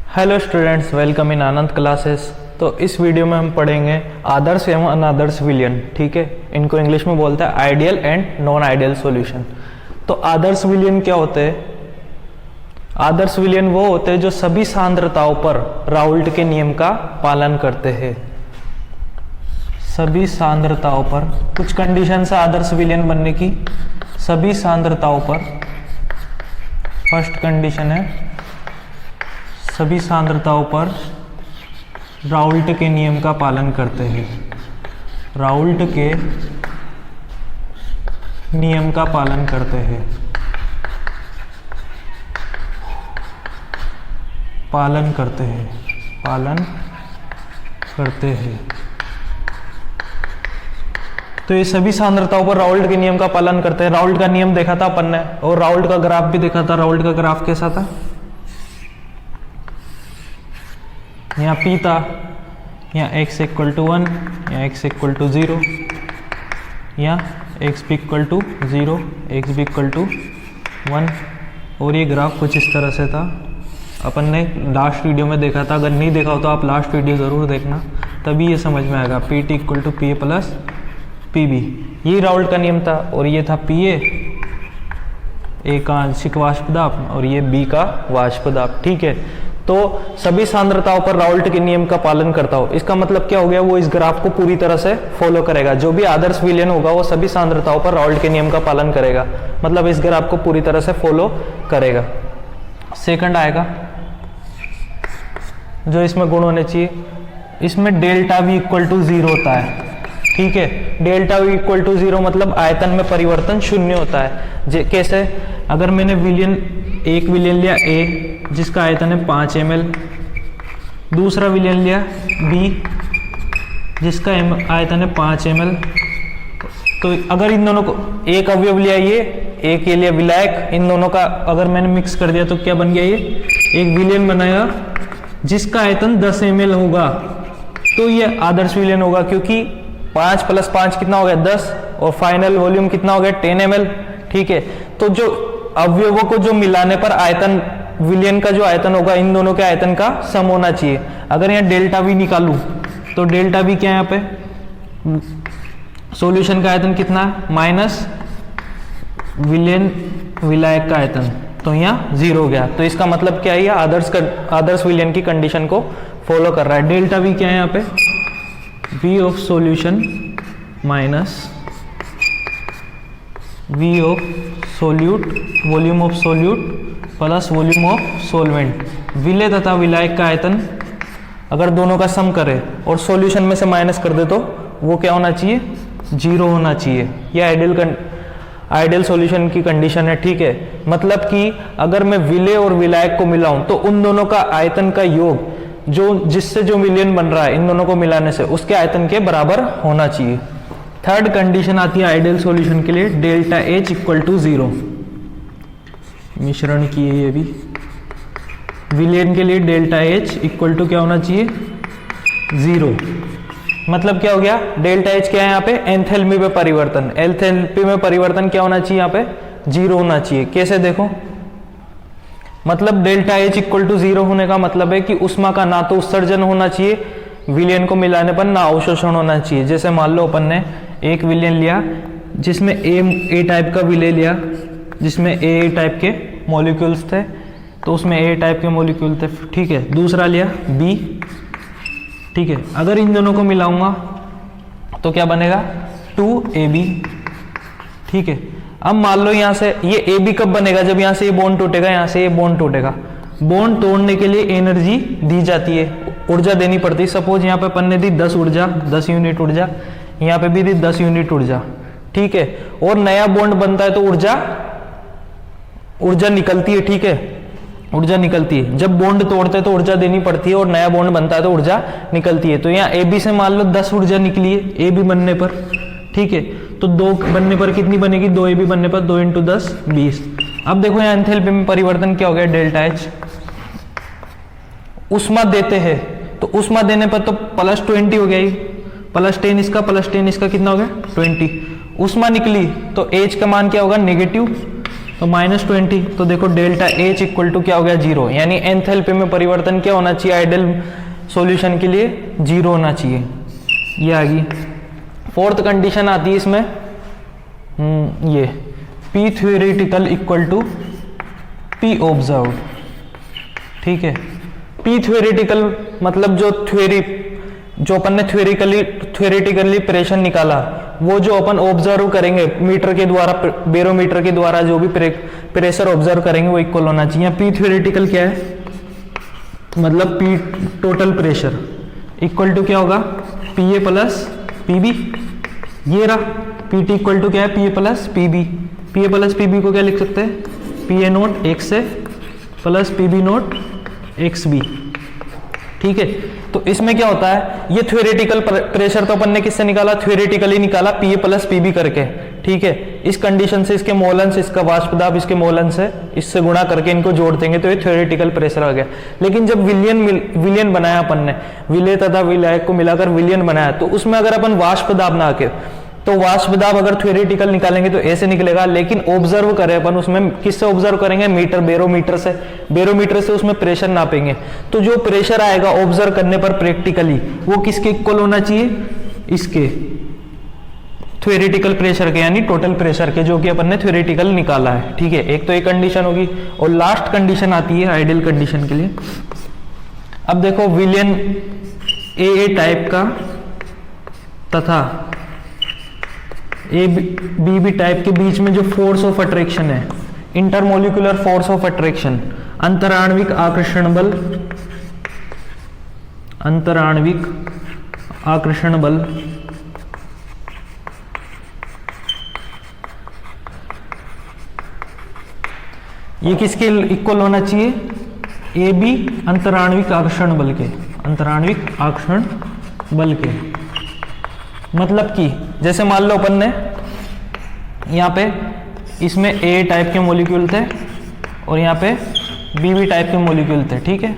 Hello students, welcome in Anand classes. तो इस video में हम पढ़ेंगे आदर्श एवं अनादर्श विलयन। ठीक है, इनको इंग्लिश में बोलते हैं ideal and non ideal solution. तो आदर्श विलयन क्या होते हैं? आदर्श विलयन वो होते हैं जो सभी सांद्रताओं पर राउल्ट के नियम का पालन करते हैं। सभी सांद्रताओं पर कुछ कंडीशन है आदर्श विलयन बनने की। सभी सांद्रताओं पर फर्स्ट कंडीशन है सभी सांद्रताओं पर राउल्ट के नियम का पालन करते हैं। राउल्ट के नियम का पालन करते हैं। पालन करते हैं। पालन करते हैं। तो ये सभी सांद्रताओं पर राउल्ट के नियम का पालन करते हैं। राउल्ट का नियम देखा था अपन ने, और राउल्ट का ग्राफ भी देखा था। राउल्ट का ग्राफ कैसा था? यहाँ P था, यहाँ x इक्वल टू 1, यहाँ x इक्वल टू 0, यहाँ x भी इक्वल टू 0, x भी इक्वल टू 1, और ये ग्राफ कुछ इस तरह से था। अपन ने लास्ट वीडियो में देखा था। अगर नहीं देखा हो तो आप लास्ट वीडियो ज़रूर देखना, तभी ये समझ में आएगा। Pt equal to P plus Pb, ये राउल्ट का नियम था। और ये था Pa, A का आंशिक वाष्प दाब, और ये B का वाष्प दाब। ठीक है, तो सभी सांद्रताओं पर राउल्ट के नियम का पालन करता हो, इसका मतलब क्या हो गया? वो इस ग्राफ को पूरी तरह से फॉलो करेगा। जो भी आदर्श विलयन होगा वो सभी सांद्रताओं पर राउल्ट के नियम का पालन करेगा, मतलब इस ग्राफ को पूरी तरह से फॉलो करेगा। सेकंड आएगा जो इसमें गुण होने चाहिए, इसमें डेल्टा V इक्वल टू 0 होता है। ठीक है, डेल्टा V इक्वल टू 0 मतलब आयतन में परिवर्तन शून्य होता है। कैसे? अगर मैंने एक विलयन लिया A जिसका आयतन है 5 ml, दूसरा विलयन लिया B जिसका आयतन है 5 ml, तो अगर इन दोनों को एक अवयव लिया, एक ये लिया विलायक, इन दोनों का अगर मैंने मिक्स कर दिया तो क्या बन गया? ये एक विलयन बनाएगा जिसका आयतन 10 ml होगा, तो ये आदर्श विलयन होगा, क्योंकि 5 + 5 कितना हो गया? 10, और फाइनल वॉल्यूम कितना हो गया? 10 ml। ठीक है, तो जो अवयवों को जो मिलाने पर आयतन, विलयन का जो आयतन होगा, इन दोनों के आयतन का सम होना चाहिए। अगर यहाँ डेल्टा V निकालूं तो डेल्टा V क्या है? यहाँ पे सॉल्यूशन का आयतन कितना है? माइनस विलयन विलायक का आयतन, तो यहाँ 0 हो गया। तो इसका मतलब क्या है? आदर्श विलयन की कंडीशन को फॉलो कर रहा है। डेल्टा V क्या है यहाँ पे? V of solution minus V of solute, volume of solute plus volume of solvent. विलय तथा विलायक का आयतन अगर दोनों का सम करे और सॉल्यूशन में से माइनस कर दे तो वो क्या होना चाहिए? 0 होना चाहिए। यह आइडियल सॉल्यूशन की कंडीशन है। ठीक है, मतलब कि अगर मैं विलय और विलायक को मिलाऊं तो उन दोनों का आयतन का योग जिससे जो विलयन बन रहा है इन दोनों को मिलाने से उसके आयतन के बराबर होना चाहिए। थर्ड कंडीशन आती है आइडियल सॉल्यूशन के लिए, डेल्टा H इक्वल टू 0। मिश्रण की है ये भी। विलयन के लिए डेल्टा H इक्वल टू क्या होना चाहिए? 0। मतलब क्या हो गया? डेल्टा H क्या है यहाँ पे? एंथैल्पी में परिवर्तन। एंथैल्पी में परिवर्तन क्या होना चाहिए? यहाँ पे 0 होना चाहिए। कैसे देखो? मतलब डेल्टा H इक्वल टू 0 होने का मतलब है कि उष्मा का ना तो उत्सर्जन होना चाहिए विलयन को मिलाने पर, ना अवशोषण होना चाहिए। जैसे मान लो अपन ने एक विलयन लिया जिसमें ए टाइप का विलय लिया, जिसमें ए टाइप के मॉलिक्यूल्स थे, तो उसमें ए टाइप के मॉलिक्यूल थे। ठीक है, दूसरा लिया बी। ठीक है, अगर इन दोनों को मिलाऊंगा तो क्या बनेगा? 2AB। ठीक है, अब मान लो यहाँ से ये AB कब बनेगा? जब यहाँ से ये बॉन्ड टूटेगा, यहाँ से ये बॉन्ड टूटेगा। बॉन्ड तोड़ने के लिए एनर्जी दी जाती है, ऊर्जा देनी पड़ती है। सपोज यहाँ पे अपन ने दी 10 ऊर्जा, 10 यूनिट ऊर्जा, यहाँ पे भी दी 10 यूनिट ऊर्जा। ठीक है, और नया बॉन्ड बनता है तो ऊर्जा निकलती है। ठीक है, ऊर्जा निकलती है। जब बॉन्ड तोड़ते हैं तो ऊर्जा देनी पड़ती है, और नया बॉन्ड बनता है तो ऊर्जा निकलती है। तो यहाँ AB से मान लो 10 ऊर्जा निकली है AB बनने पर। ठीक है, तो 2 बनने पर कितनी बनेगी? 2AB बनने पर 2 × 10 20। अब देखो यहाँ एंथैल्पी में परिवर्तन क्या हो गया? Delta H। उष्मा देते हैं तो उष्मा देने पर तो +20 हो गया, +10 इसका +10 इसका कितना हो गया? 20। उष्मा निकली तो H का मान क्या होगा? नेगेटिव। तो -20, तो देखो डेल्टा H इक्वल टू क्या हो गया 0, यानी एंथैल्पी में परिवर्तन क्या होना चाहिए आइडियल सॉल्यूशन के लिए 0 होना चाहिए। ये आ गई। फोर्थ कंडीशन आती है इसमें ये P theoretical equal to P observed. ठीक है, P थ्योरेटिकल मतलब जो अपन ने थ्योरेटिकली प्रेशर निकाला वो जो अपन ऑब्जर्व करेंगे मीटर के द्वारा, बैरोमीटर के द्वारा जो भी प्रेशर ऑब्जर्व करेंगे वो इक्वल होना चाहिए। P थ्योरेटिकल क्या है, मतलब P total pressure equal to क्या होगा PA प्लस PB। ये रहा PT इक्वल टू क्या है PA plus PB। PA plus PB को क्या लिख सकते हैं, PA note XA plus PB note XB। ठीक है, तो इसमें क्या होता है, ये थ्योरेटिकल प्रेशर तो अपन ने किससे निकाला, थ्योरेटिकली निकाला PA प्लस PB करके। ठीक है, इस कंडीशन से इसके मोलंस, इसका वाष्प दाब इसके मोलंस है, इससे गुणा करके इनको जोड़ देंगे तो ये थ्योरेटिकल प्रेशर आ गया। लेकिन जब विलियन बनाया अपन ने, विलय तथा विलायक को मिलाकर विलियन बनाया, तो उसमें अगर अपन वाष्प दाब ना आके, तो वाष्प दाब अगर थ्योरेटिकल निकालेंगे तो ऐसे निकलेगा। लेकिन ऑब्जर्व करें अपन, उसमें किससे ऑब्जर्व करेंगे, मीटर बैरोमीटर से। बैरोमीटर से उसमें प्रेशर नापेंगे, तो जो प्रेशर आएगा ऑब्जर्व करने पर प्रैक्टिकली वो किसके इक्वल होना चाहिए, इसके थ्योरेटिकल प्रेशर के, यानी टोटल प्रेशर के, जो कि अपन ने थ्योरेटिकल निकाला है। ठीक है, एक तो एक कंडीशन होगी। और लास्ट कंडीशन आती है आइडियल कंडीशन के लिए। अब देखो विलियन AA टाइप का तथा BB टाइप के बीच में जो फोर्स ऑफ अट्रैक्शन है, इंटरमोलिकुलर फोर्स ऑफ अट्रैक्शन, अंतराण्विक आकर्षण बल, अंतराण्विक आकर्षण बल ये किसके इक्वल होना चाहिए, AB अंतराण्विक आकर्षण बल के, अंतराण्विक आकर्षण बल के। मतलब कि जैसे मान लो अपन ने यहाँ पे इसमें A टाइप के मॉलिक्यूल थे और यहाँ पे BB टाइप के मॉलिक्यूल थे। ठीक है,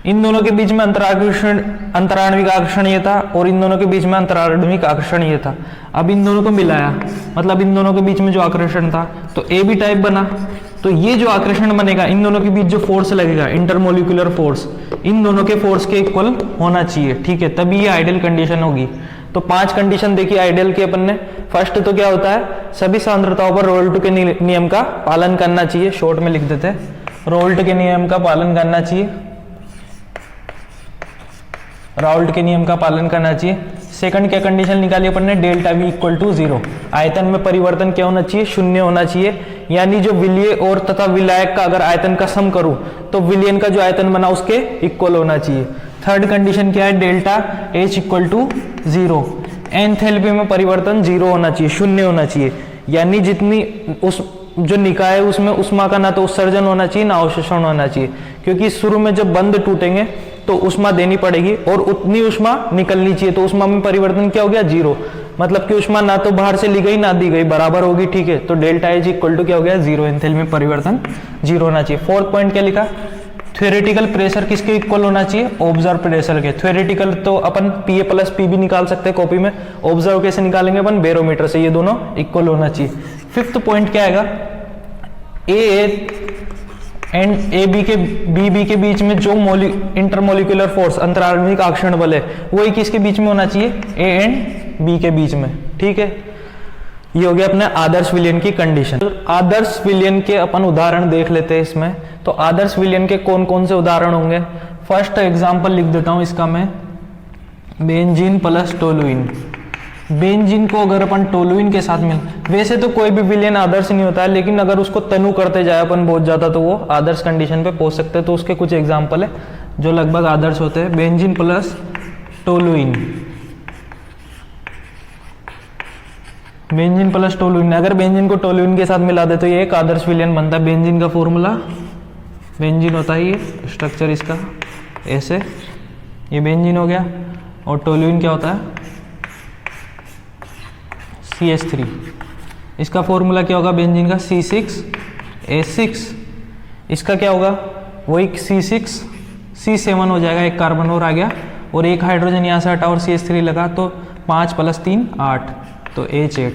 इन दोनों के बीच में अंतराण्विक आकर्षण ये था और इन दोनों के बीच में अंतराण्विक आकर्षण ये था। अब इन दोनों को मिलाया, मतलब इन दोनों के बीच में जो आकर्षण था तो AB टाइप बना। तो ये जो आकर्षण बनेगा, इन दोनों के बीच जो फोर्स लगेगा, इंटरमोलिकुलर फोर्स, इन दोनों के फोर्स के इक्वल होना चाहिए। ठीक है, तभी ये आइडियल कंडीशन होगी। तो 5 कंडीशन देखी आइडियल के अपन ने। फर्स्ट तो क्या होता है, सभी सांद्रताओं पर रोल्ट के नियम का पालन करना चाहिए। शॉर्ट में लिख देते हैं, रोल्ट के नियम का पालन करना चाहिए, राउल्ट के नियम का पालन करना चाहिए। सेकंड क्या कंडीशन निकाली अपन ने, डेल्टा V इक्वल टू 0। आयतन में परिवर्तन क्या होना चाहिए, 0 होना चाहिए। यानी जो विलय और तथा विलायक का अगर आयतन का सम करूं तो विलयन का जो आयतन बना उसके इक्वल होना चाहिए। थर्ड कंडीशन क्या है, delta H equal to 0। Enthalpy में परिवर्तन 0 होना चाहिए, 0 होना चाहिए। यानी जितनी उस जो निकाय है उसमें उष्मा का ना तो उत्सर्जन होना चाहिए ना अवशोषण होना चाहिए, क्योंकि शुरू में जब बंद टूटेंगे तो उष्मा देनी पड़ेगी और उतनी उष्मा निकलनी चाहिए। तो उष्मा में परिवर्तन क्या हो गया, 0। मतलब कि उष्मा ना तो बाहर से ली गई ना दी गई, बराबर होगी। ठीक है, तो डेल्टा H इक्वल टू क्या हो गया, 0। एंथैल्पी में परिवर्तन 0 होना चाहिए। फोर्थ पॉइंट क्या लिखा, थ्योरेटिकल प्रेशर किसके इक्वल होना चाहिए, ऑब्जर्व प्रेशर के। थ्योरेटिकल तो अपन PA प्लस PB निकाल सकते हैं कॉपी में, ऑब्जर्व कैसे निकालेंगे अपन, बैरोमीटर से। ये दोनों इक्वल होना चाहिए। फिफ्थ पॉइंट क्या आएगा, AA एंड BB के बीच में जो इंटरमोलिकुलर फोर्स, अंतराण्विक आकर्षण बल है, वही किसके बीच में होना चाहिए, A एंड B के बीच में। ठीक है, ये हो गया अपने आदर्श विलयन की कंडीशन। आदर्श विलयन के अपन उदाहरण देख लेते हैं इसमें। तो आदर्श विलयन के कौन कौन से उदाहरण होंगे। फर्स्ट एग्जांपल लिख देता हूं इसका मैं, बेंजीन प्लस टोलुइन। बेंजीन को अगर अपन टोलुइन के साथ मिल, वैसे तो कोई भी विलयन आदर्श नहीं होता है, लेकिन अगर उसको तनु करते जाए अपन बहुत ज्यादा तो वो आदर्श कंडीशन पे पहुंच सकते हैं। तो उसके कुछ एग्जांपल है जो लगभग आदर्श होते हैं। Benzene plus toluene, benzene plus toluene, अगर बेंजीन को टोलुइन के साथ मिला दे तो ये एक आदर्श विलयन बनता है। बेंजीन का फॉर्मूला, बेंजीन होता है ये स्ट्रक्चर इसका ऐसे, ये बेंजीन हो गया। और टोलुइन क्या होता है, CH3। इसका फॉर्मूला क्या होगा बेंजीन का, C6H6। इसका क्या होगा, वही C6C7 हो जाएगा, एक कार्बन और आ गया और एक हाइड्रोजन यहाँ से हटा और CH3 लगा तो 5 + 3 8, तो H8।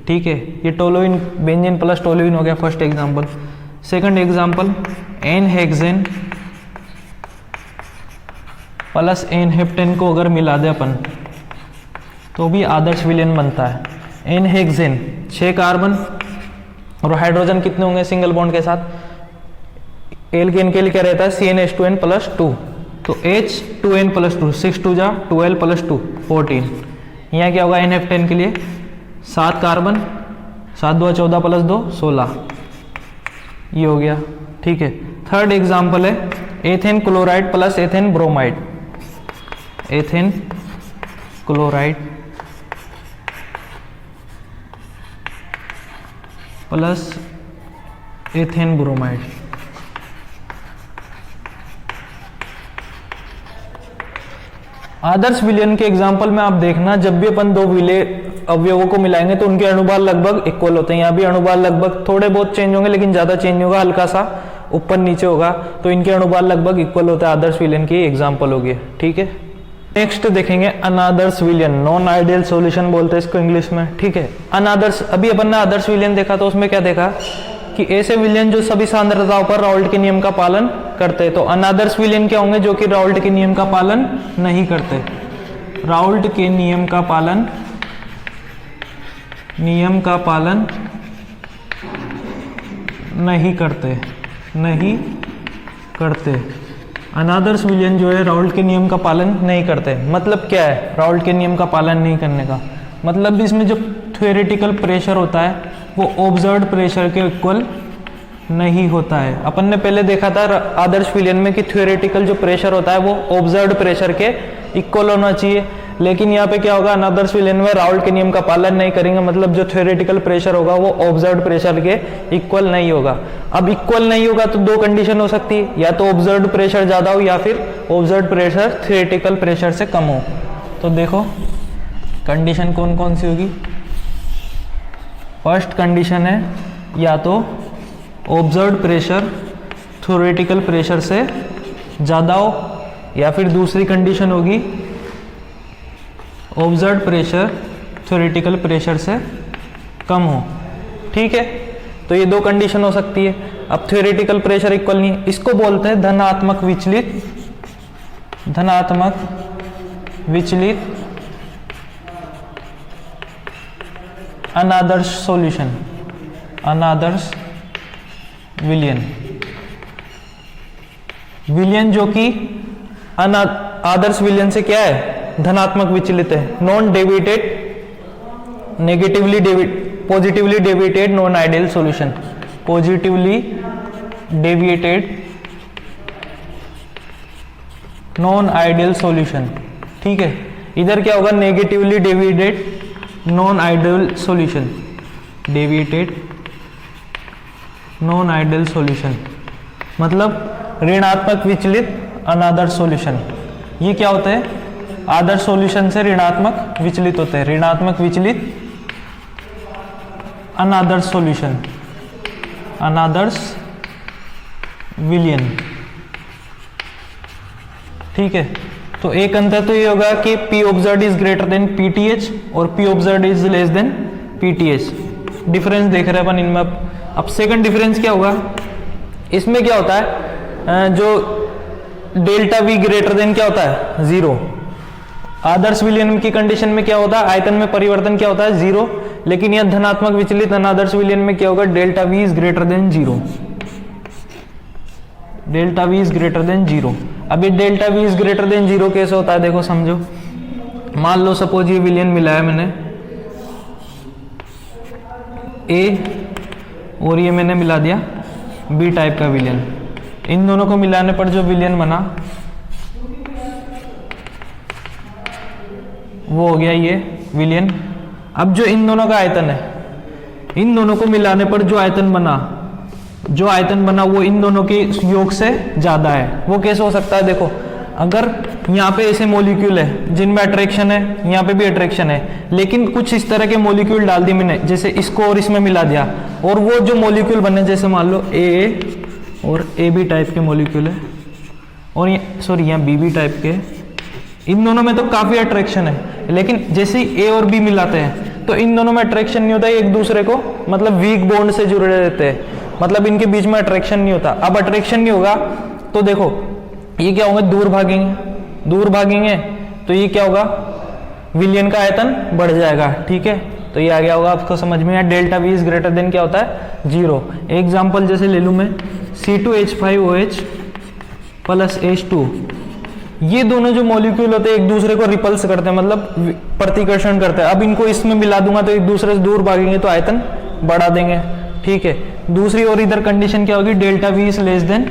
ठीक है, ये टोलुइन बेंजीन प्लस टोलुइन हो गया first example. Second example n hexane plus n heptane को अगर मिला दे अपन तो भी आदर्श विलयन बनता है। एन हेक्सेन 6 कार्बन और हाइड्रोजन कितने होंगे सिंगल बॉन्ड के साथ, एल्केन के लिए क्या रहता है CnH2n प्लस 2, तो H2n प्लस 2 6 2 जा 12 प्लस 2 14। यहाँ क्या होगा NF10 के लिए 7 कार्बन 7 2 14 प्लस 2 16, ये हो गया। ठीक है, थर्ड एग्जाम्पल है ethane chloride plus ethane bromide, ethane chloride plus ethane bromide. आदर्श विलयन के एग्जाम्पल में आप देखना, जब भी अपन दो विलय अवयवों को मिलाएंगे तो उनके अणुबल लगभग इक्वल होते हैं। यहाँ भी अणुबल लगभग थोड़े बहुत चेंज होंगे लेकिन ज्यादा चेंज होगा, हल्का सा ऊपर नीचे होगा, तो इनके अणुबल लगभग इक्वल होते हैं। आदर्श विलयन की एग्जाम्पल होगी। ठीक है, नेक्स्ट देखेंगे अनादर्श विलयन, नॉन आइडियल सॉल्यूशन बोलते हैं इसको इंग्लिश में। ठीक है, अनादर्श, अभी अपन ने आदर्श विलयन देखा तो उसमें क्या देखा कि ऐसे विलयन जो सभी सांद्रताओं पर राउल्ट के नियम का पालन करते हैं। तो अनादर्श विलयन क्या होंगे, जो कि राउल्ट के नियम का पालन नहीं करते, राउल्ट के नियम का पालन नहीं करते। अनादर्श विलयन जो है राउल्ट के नियम का पालन नहीं करते। मतलब क्या है राउल्ट के नियम का पालन नहीं करने का मतलब, इसमें जो थ्योरेटिकल प्रेशर होता है वो ऑब्जर्व्ड प्रेशर के इक्वल नहीं होता है। अपन ने पहले देखा था आदर्श विलयन में कि थ्योरेटिकल जो प्रेशर होता है वो ऑब्जर्व्ड प्रेशर के इक्वल होना चाहिए, लेकिन यहाँ पे क्या होगा, अनादर्श विलयन में राउल्ट के नियम का पालन नहीं करेंगे, मतलब जो थ्योरेटिकल प्रेशर होगा वो ऑब्जर्व्ड प्रेशर के इक्वल नहीं होगा। अब इक्वल नहीं होगा तो दो कंडीशन हो सकती है, या तो ऑब्जर्व्ड प्रेशर ज्यादा हो या फिर ऑब्जर्व्ड प्रेशर थ्योरेटिकल प्रेशर से कम हो। तो देखो कंडीशन कौन कौन सी होगी। फर्स्ट कंडीशन है या तो ऑब्जर्व्ड प्रेशर थ्योरेटिकल प्रेशर से ज़्यादा हो, या फिर दूसरी कंडीशन होगी ऑब्जर्व्ड प्रेशर थ्योरेटिकल प्रेशर से कम हो। ठीक है, तो ये दो कंडीशन हो सकती है। अब थ्योरेटिकल प्रेशर इक्वल नहीं है, इसको बोलते हैं धनात्मक विचलित अनादर्श सॉल्यूशन, अनादर्श विलयन, विलयन जो कि आदर्श विलयन से क्या है, धनात्मक विचलित है। Non deviated, positively deviated non ideal solution, positively deviated non ideal solution. ठीक है, इधर क्या होगा, negatively deviated non ideal solution, deviated non ideal solution मतलब ऋणात्मक विचलित अनादर्श सॉल्यूशन। ये क्या होता है, आदर्श सॉल्यूशन से ऋणात्मक विचलित होते हैं, ऋणात्मक विचलित अनादर्श सॉल्यूशन, अनादर्श विलयन। ठीक है, तो एक अंतर तो ये होगा कि P observed is greater than PTH और P observed is less than PTH। Difference देख रहे हैं अपन इनमें। अब सेकंड डिफरेंस क्या होगा, इसमें क्या होता है, जो डेल्टा V ग्रेटर देन क्या होता है 0। आदर्श विलयन की कंडीशन में क्या होता है, आयतन में परिवर्तन क्या होता है 0, लेकिन यह धनात्मक विचलित अनादर्श विलयन में क्या होगा, delta V is greater than 0, delta V is greater than 0। अब ये delta V is greater than 0 कैसे होता है, देखो समझो। मान लो सपोज ये विलयन मिला है मैंने A और ये मैंने मिला दिया B टाइप का विलयन। इन दोनों को मिलाने पर जो विलयन बना वो हो गया ये विलयन। अब जो इन दोनों का आयतन है, इन दोनों को मिलाने पर जो आयतन बना वो इन दोनों के योग से ज्यादा है। वो कैसे हो सकता है, देखो अगर यहाँ पे ऐसे मॉलिक्यूल है जिनमें अट्रैक्शन है, यहाँ पे भी अट्रैक्शन है, लेकिन कुछ इस तरह के मॉलिक्यूल डाल दिए मैंने, जैसे इसको और इसमें मिला दिया, और वो जो मॉलिक्यूल बने, जैसे मान लो AA और AB टाइप के मॉलिक्यूल है, और यहाँ BB टाइप के, इन दोनों में तो काफी अट्रैक्शन है, लेकिन जैसे ही A और B मिलाते हैं तो इन दोनों में अट्रैक्शन नहीं होता, एक दूसरे को मतलब वीक बॉन्ड से जुड़े रहते हैं, मतलब इनके बीच में अट्रैक्शन नहीं होता। अब अट्रैक्शन नहीं होगा तो देखो ये क्या होंगे, दूर भागेंगे, दूर भागेंगे तो ये क्या होगा, विलयन का आयतन बढ़ जाएगा। ठीक है, तो ये आ गया होगा आपको समझ में। Delta we is greater than क्या होता है, 0। एग्जाम्पल जैसे ले लूँ मैं, C2H5OH प्लस H2, ये दोनों जो मॉलिक्यूल होते हैं एक दूसरे को रिपल्स करते हैं, मतलब प्रतिकर्षण करते हैं। अब इनको इसमें मिला दूंगा तो एक दूसरे से दूर भागेंगे तो आयतन बढ़ा देंगे। ठीक है, दूसरी और इधर कंडीशन क्या होगी, delta we is less than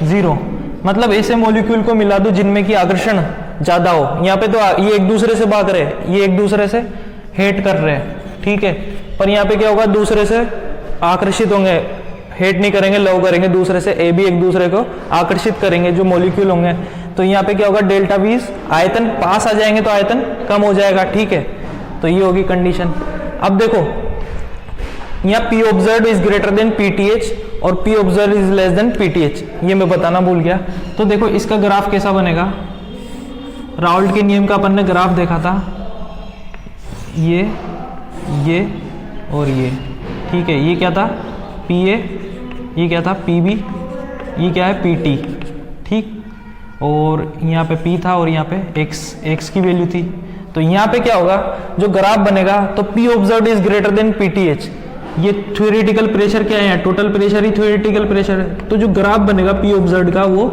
0, मतलब ऐसे मॉलिक्यूल को मिला दो जिनमें की आकर्षण ज्यादा हो। यहाँ पे तो ये एक दूसरे से भाग रहे हैं, ये एक दूसरे से हेट कर रहे हैं। ठीक है, पर यहाँ पे क्या होगा, दूसरे से आकर्षित होंगे, हेट नहीं करेंगे, लव करेंगे दूसरे से, ए भी एक दूसरे को आकर्षित करेंगे जो मॉलिक्यूल होंगे। तो यहाँ पे क्या होगा, डेल्टा वी आयतन पास आ जाएंगे तो आयतन कम हो जाएगा। ठीक है, तो ये होगी कंडीशन। अब देखो यहाँ P observe is greater than PTH और P observe is less than PTH, ये मैं बताना भूल गया। तो देखो इसका ग्राफ कैसा बनेगा, राउल्ट के नियम का अपन ने ग्राफ देखा था, ये और ये। ठीक है, ये क्या था PA, ये क्या था PB, ये क्या है PT। ठीक, और यहाँ पे P था और यहाँ पे X की वैल्यू थी। तो यहाँ पे क्या होगा, जो ग्राफ बनेगा तो P observe is greater than PTH, ये थ्योरेटिकल प्रेशर क्या है, टोटल प्रेशर ही थ्योरेटिकल प्रेशर है। तो जो ग्राफ बनेगा P ऑब्जर्व का वो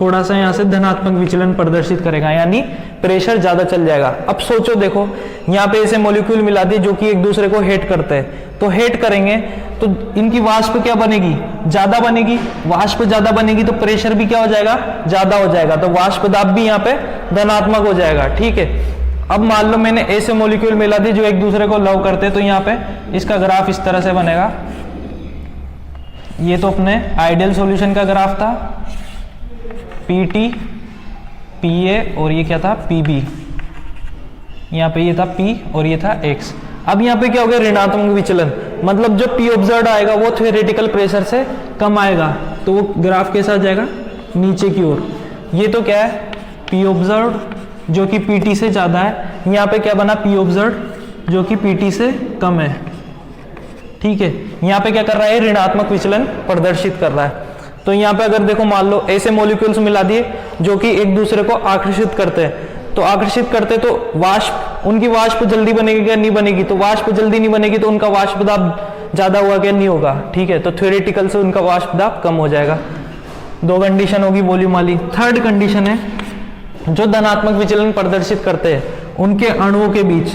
थोड़ा सा यहाँ से धनात्मक विचलन प्रदर्शित करेगा, यानी प्रेशर ज्यादा चल जाएगा। अब सोचो देखो, यहाँ पे ऐसे मॉलिक्यूल मिला दिए जो कि एक दूसरे को हेट करते हैं, तो हेट करेंगे तो इनकी वाष्प क्या बनेगी, ज्यादा बनेगी। वाष्प ज्यादा बनेगी तो प्रेशर भी क्या हो जाएगा, ज्यादा हो जाएगा, तो वाष्प दाब भी यहाँ पे धनात्मक हो जाएगा। ठीक है, अब मान लो मैंने ऐसे मॉलिक्यूल मिला दिए जो एक दूसरे को लव करते हैं, तो यहाँ पे इसका ग्राफ इस तरह से बनेगा। ये तो अपने आइडियल सॉल्यूशन का ग्राफ था, PT, PA और ये क्या था PB, यहाँ पे ये था P और ये था X। अब यहाँ पे क्या हो गया, ऋणात्मक विचलन, मतलब जो P ऑब्जर्व आएगा वो थ्योरेटिकल प्रेशर से कम आएगा, तो वो ग्राफ कैसा आ जाएगा, नीचे की ओर। ये तो क्या है, P ऑब्जर्व जो कि PT से ज्यादा है, यहाँ पे क्या बना, P ऑब्जर्व जो कि PT से कम है। ठीक है, यहाँ पे क्या कर रहा है, ऋणात्मक विचलन प्रदर्शित कर रहा है। तो यहाँ पे अगर देखो मान लो ऐसे मॉलिक्यूल्स मिला दिए जो कि एक दूसरे को आकर्षित करते हैं, तो आकर्षित करते तो वाष्प, उनकी वाष्प जल्दी बनेगी क्या, नहीं बनेगी। तो वाष्प जल्दी नहीं बनेगी तो उनका वाष्प दाब ज्यादा हुआ क्या, नहीं होगा। ठीक है, तो थ्योरेटिकल से उनका वाष्प दाब कम हो जाएगा। दो कंडीशन होगी वॉल्यूम वाली। थर्ड कंडीशन है, जो धनात्मक विचलन प्रदर्शित करते हैं उनके अणुओं के बीच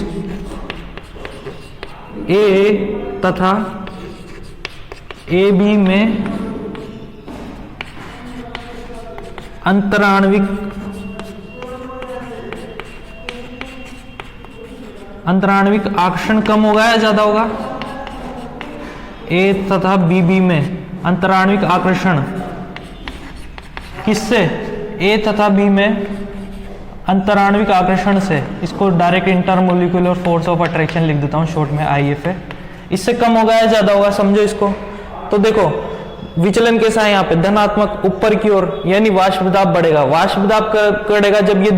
A तथा AB में अंतराण्विक आकर्षण कम होगा या ज्यादा होगा। A तथा BB में अंतराण्विक आकर्षण किससे, A तथा B में अंतराण्विक आकर्षण से। इसको direct intermolecular force of attraction लिख देता हूँ शॉर्ट में, IFA। इससे कम होगा या ज्यादा होगा, समझो इसको। तो देखो विचलन कैसा है यहाँ पे, धनात्मक ऊपर की ओर, यानी वाष्प दाब बढ़ेगा। वाष्प दाब करेगा जब ये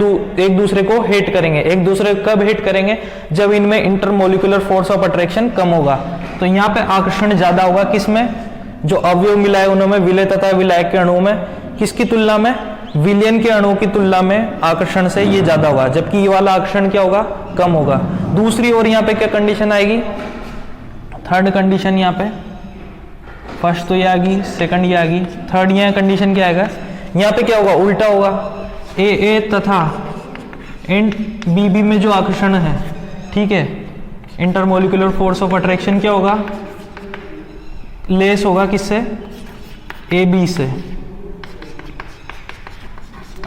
एक दूसरे को हेट करेंगे। एक दूसरे को कब हेट करेंगे, जब इनमें इंटरमोलिकुलर फोर्स ऑफ अट्रैक्शन कम होगा। तो यहाँ पे आकर्षण ज्यादा होगा, किसमें, जो अवयव मिला है उनमें, विलय तथा विलायक के अणुओं में। किसकी तुलना में, विलयन के अणुओं की तुलना में आकर्षण से ये ज्यादा होगा, जबकि ये वाला आकर्षण क्या होगा, कम होगा। दूसरी ओर यहाँ पे क्या कंडीशन आएगी, थर्ड कंडीशन, यहाँ पे फर्स्ट तो ये आ गई, सेकंड ये आ गई, थर्ड यहाँ कंडीशन क्या आएगा, यहाँ पे क्या होगा, उल्टा होगा। ए तथा BB में जो आकर्षण है, ठीक है, इंटरमोलिकुलर फोर्स ऑफ अट्रैक्शन क्या होगा, लेस होगा किससे, AB से।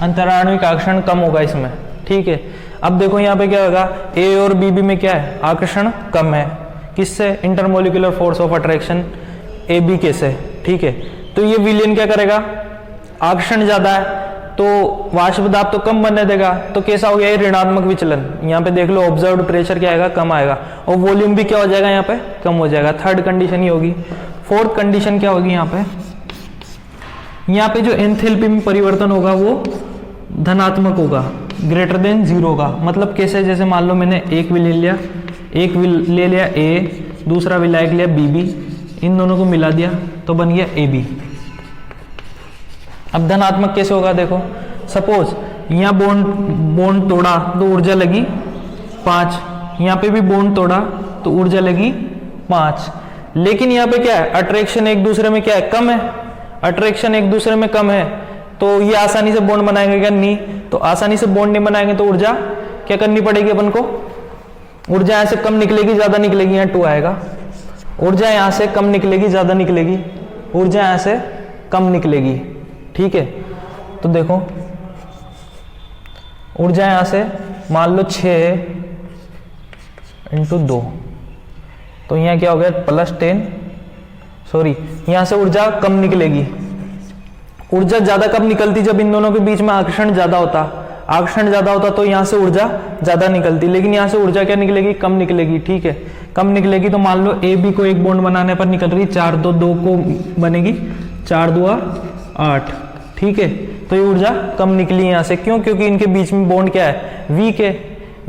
अंतराण्विक आकर्षण कम होगा इसमें। ठीक है, अब देखो यहाँ पे क्या होगा, A और BB में क्या है, आकर्षण कम है, किससे, intermolecular force of attraction AB के से। ठीक है, तो ये विलयन क्या करेगा, आकर्षण ज्यादा है तो वाष्प दाब तो कम बनने देगा, तो कैसा हो गया ये ऋणात्मक विचलन। यहाँ पे देख लो ऑब्जर्व्ड प्रेशर क्या आएगा, कम आएगा, और वॉल्यूम भी क्या हो जाएगा, यहाँ पे कम हो जाएगा। थर्ड कंडीशन ही होगी। फोर्थ कंडीशन क्या होगी, यहाँ पे जो एंथैल्पी में परिवर्तन होगा वो धनात्मक होगा, ग्रेटर देन 0 होगा। मतलब कैसे, जैसे मान लो मैंने एक विलयन लिया, एक ले लिया ए, दूसरा विलायक लिया BB, इन दोनों को मिला दिया तो बन गया AB। अब धनात्मक कैसे होगा देखो, सपोज यहाँ बॉन्ड तोड़ा तो ऊर्जा लगी 5, यहाँ पे भी बॉन्ड तोड़ा तो ऊर्जा लगी 5, लेकिन यहाँ पे क्या है, अट्रैक्शन एक दूसरे में क्या है, कम है, अट्रैक्शन एक दूसरे में कम है, तो ये आसानी से बॉन्ड बनाएंगे क्या, नहीं। तो आसानी से बॉन्ड नहीं बनाएंगे तो ऊर्जा क्या करनी पड़ेगी अपन को, ऊर्जा यहाँ से कम निकलेगी ज्यादा निकलेगी, यहाँ 2 आएगा, ऊर्जा यहाँ से कम निकलेगी ज्यादा निकलेगी, ऊर्जा यहाँ से कम निकलेगी, ठीक है। तो देखो ऊर्जा यहाँ से मान लो 6 × 2, तो यहाँ क्या हो गया +10, सॉरी यहाँ से ऊर्जा कम निकलेगी। ऊर्जा ज्यादा कब निकलती, जब इन दोनों के बीच में आकर्षण ज्यादा होता, आकर्षण ज्यादा होता तो यहाँ से ऊर्जा ज्यादा निकलती, लेकिन यहाँ से ऊर्जा क्या निकलेगी, कम निकलेगी, ठीक है, कम निकलेगी। तो मान लो AB को एक बॉन्ड बनाने पर निकल रही 4 2 को बनेगी 4 2 8, ठीक है। तो ये ऊर्जा कम निकली यहाँ से, क्यों, क्योंकि इनके बीच में बॉन्ड क्या है, वीक है,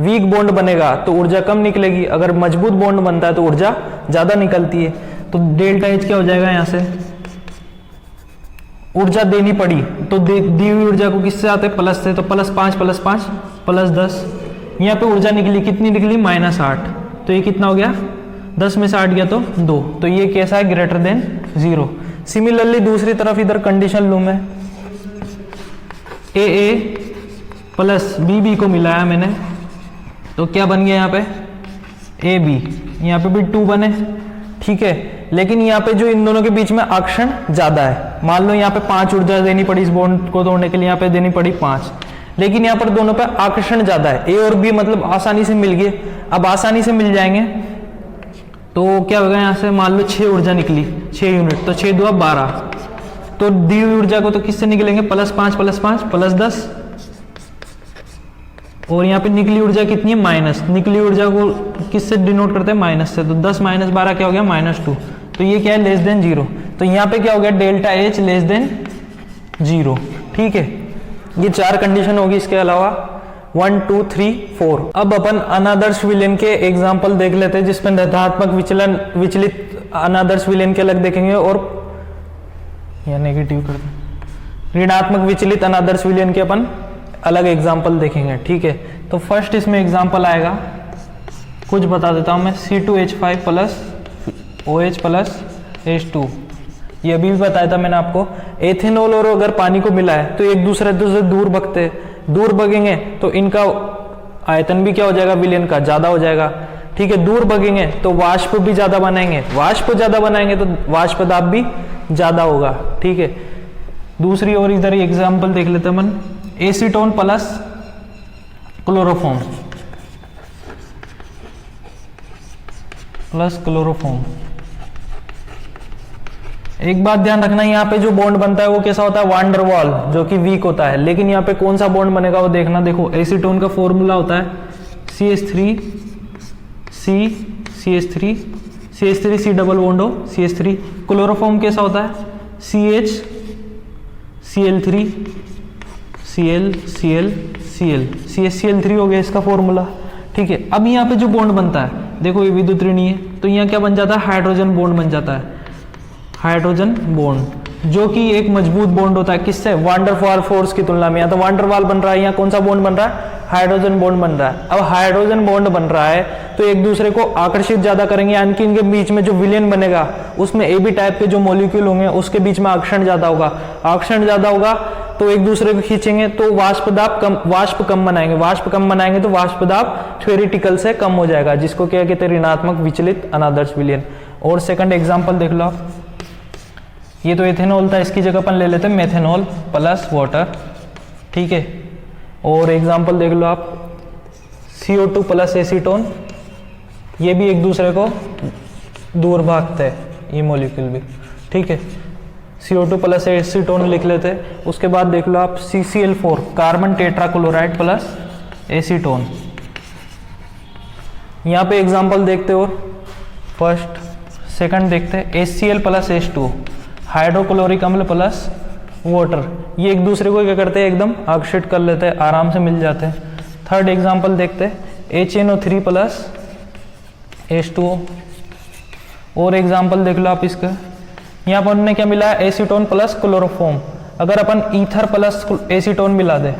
वीक बॉन्ड बनेगा तो ऊर्जा कम निकलेगी, अगर मजबूत बॉन्ड बनता है तो ऊर्जा ज्यादा निकलती है। तो डेल्टा H क्या हो जाएगा, यहाँ से ऊर्जा देनी पड़ी तो दी हुई ऊर्जा को किससे आते हैं, प्लस से, तो +5 +5 +10, यहाँ पे ऊर्जा निकली कितनी निकली, -8, तो ये कितना हो गया, 10 में से 8 गया तो 2, तो ये कैसा है, ग्रेटर देन 0। सिमिलरली दूसरी तरफ इधर कंडीशन लूं मैं, AA प्लस BB को मिलाया मैंने तो क्या बन गया यहाँ पे, AB, यहाँ पे भी 2 बने, ठीक है। लेकिन यहाँ पे जो इन दोनों के बीच में आकर्षण ज्यादा है, मान लो यहाँ पे 5 ऊर्जा देनी पड़ी इस बॉन्ड को तोड़ने के लिए, यहाँ पे देनी पड़ी 5, लेकिन यहाँ पर दोनों पे आकर्षण ज्यादा है, A और B मतलब आसानी से मिल गए। अब आसानी से मिल जाएंगे तो क्या होगा, यहाँ से मान लो 6 ऊर्जा निकली, 6 यूनिट, तो 6 2 12, तो दी हुई ऊर्जा को तो किससे निकलेंगे, +5 +5 +10, और यहाँ पे निकली ऊर्जा कितनी है, माइनस, निकली ऊर्जा को किससे डिनोट करते हैं, माइनस से, तो 10 - 12 क्या हो गया, -2, तो ये क्या है, लेस देन 0, तो यहाँ पे क्या हो गया, डेल्टा H लेस देन 0, ठीक है। ये 4 कंडीशन होगी, इसके अलावा 1 2 3 4। अब अपन अनादर्श विलयन के एग्जाम्पल देख लेते हैं, जिसमें धनात्मक विचलित अनादर्श विलयन के अलग देखेंगे और या नेगेटिव कर दें, ऋणात्मक विचलित अनादर्श विलयन के अपन अलग एग्जाम्पल देखेंगे, ठीक है। तो फर्स्ट इसमें एग्जाम्पल आएगा, कुछ बता देता हूं मैं, C2H5 plus OH plus H2, ये अभी भी बताया था मैंने आपको। एथेनॉल और अगर पानी को मिला है तो एक दूसरे से दूर भगते, दूर भगेंगे तो इनका आयतन भी क्या हो जाएगा, विलयन का ज्यादा हो जाएगा, ठीक है। दूर भगेंगे तो वाष्प भी ज्यादा बनाएंगे, वाष्प ज्यादा बनाएंगे तो वाष्प दाब भी ज्यादा होगा, ठीक है। दूसरी और इधर एग्जाम्पल देख लेते हैं अपन, एसीटोन प्लस क्लोरोफॉर्म एक बात ध्यान रखना, यहाँ पे जो बॉन्ड बनता है वो कैसा होता है, वांडर वॉल, जो कि वीक होता है, लेकिन यहाँ पे कौन सा बॉन्ड बनेगा वो देखना। देखो एसीटोन का फॉर्मूला होता है CH3 C डबल बॉन्ड हो CH3। क्लोरोफॉर्म कैसा होता है CH Cl3 CHCl3 हो गया इसका फॉर्मूला, ठीक है। अब यहाँ पे जो बॉन्ड बनता है, देखो ये विद्युत ऋणी है, तो यहाँ क्या बन जाता है, हाइड्रोजन बॉन्ड बन जाता है, हाइड्रोजन बॉन्ड, जो कि एक मजबूत बॉन्ड होता है, किससे, वांडरवाल फोर्स की तुलना में। यहाँ तो वांडरवाल बन रहा है, यहाँ कौन सा बॉन्ड बन रहा है, हाइड्रोजन बॉन्ड बन रहा है। अब हाइड्रोजन बॉन्ड बन रहा है तो एक दूसरे को आकर्षित ज्यादा करेंगे, यानी कि इनके बीच में जो विलयन बनेगा उसमें AB टाइप के जो मॉलिक्यूल होंगे उसके बीच में आकर्षण ज्यादा होगा, आकर्षण ज्यादा होगा तो एक दूसरे को खींचेंगे तो वाष्प कम बनाएंगे तो वाष्प दाब थ्योरेटिकल से कम हो जाएगा, जिसको क्या कहते हैं, ऋणात्मक विचलित अनादर्श विलयन। और सेकंड एग्जांपल देख लो आप, ये तो एथेनॉल था, इसकी जगह अपन ले लेते हैं मेथेनॉल प्लस वाटर, ठीक है। और एग्जांपल देख लो आप, CO2 प्लस एसीटोन, ये भी एक दूसरे को दूर भागते हैं ये मॉलिक्यूल भी, ठीक है। CO2 प्लस एसीटोन लिख लेते हैं। उसके बाद देख लो आप CCl4 carbon tetrachloride plus acetone, यहाँ पे एग्जांपल देखते हो, फर्स्ट सेकंड देखते हैं, HCl प्लस H2 हाइड्रोक्लोरिक अम्ल प्लस वाटर, ये एक दूसरे को क्या करते हैं, एकदम आकर्षित कर लेते हैं, आराम से मिल जाते हैं। थर्ड एग्जांपल देखते हैं, HNO3 प्लस H2O। और एग्जाम्पल देख लो आप इसका, यहाँ पर हमने क्या मिला है, एसीटोन प्लस क्लोरोफॉर्म। अगर अपन ईथर प्लस एसीटोन मिला दे,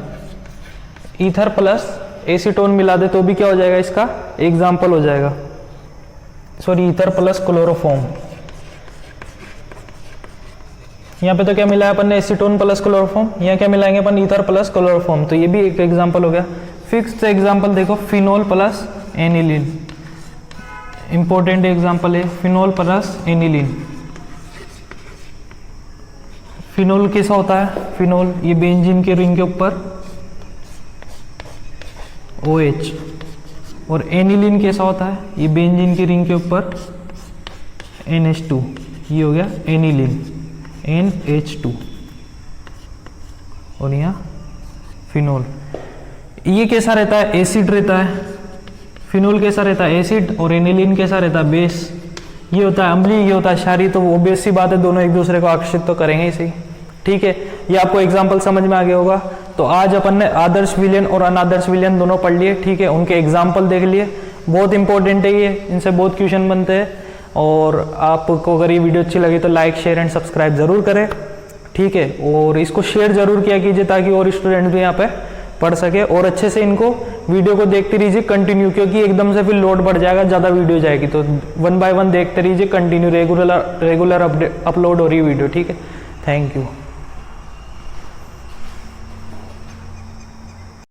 ईथर प्लस एसीटोन मिला दे तो भी क्या हो जाएगा, इसका एग्जाम्पल हो जाएगा, सॉरी ईथर प्लस क्लोरोफॉर्म। यहाँ पे तो क्या मिला है अपन ने, एसीटोन प्लस क्लोरोफॉर्म, यहाँ क्या मिलाएंगे अपन, ईथर प्लस क्लोरोफॉर्म, तो ये भी एक एग्जाम्पल हो गया। फिक्स एग्जाम्पल देखो, phenol plus aniline, important example है फिनोल प्लस एनिलीन। फिनोल कैसा होता है, फिनोल ये बेंजीन के रिंग के ऊपर OH, और एनिलीन कैसा होता है, ये बेंजीन की रिंग के ऊपर NH2, ये हो गया एनिलीन NH2, और यहाँ फिनोल। ये कैसा रहता है, एसिड रहता है, फिनोल कैसा रहता है एसिड, और एनिलीन कैसा रहता है बेस। ये होता है अम्लीय, ये होता है क्षारीय, तो वो ऑब्वियस सी बात है दोनों एक दूसरे को आकर्षित तो करेंगे इसी। ठीक है, ये आपको एग्जाम्पल समझ में आ गया होगा। तो आज अपन ने आदर्श विलयन और अनादर्श विलयन दोनों पढ़ लिए। ठीक है, उनके एग्जाम्पल देख लिए, बहुत इंपॉर्टेंट है ये, इनसे बहुत क्वेश्चन बनते हैं। और आपको अगर ये वीडियो अच्छी लगी तो लाइक शेयर एंड सब्सक्राइब जरूर करें। ठीक है, और इसको शेयर जरूर किया कीजिए ताकि और स्टूडेंट भी यहाँ पे पढ़ सके, और अच्छे से इनको वीडियो को देखते रहिए कंटिन्यू, क्योंकि एकदम से फिर लोड बढ़ जाएगा, ज़्यादा वीडियो जाएगी, तो 1 बाय 1 देखते रहिए कंटिन्यू, रेगुलर अपलोड हो रही वीडियो। ठीक है, थैंक यू।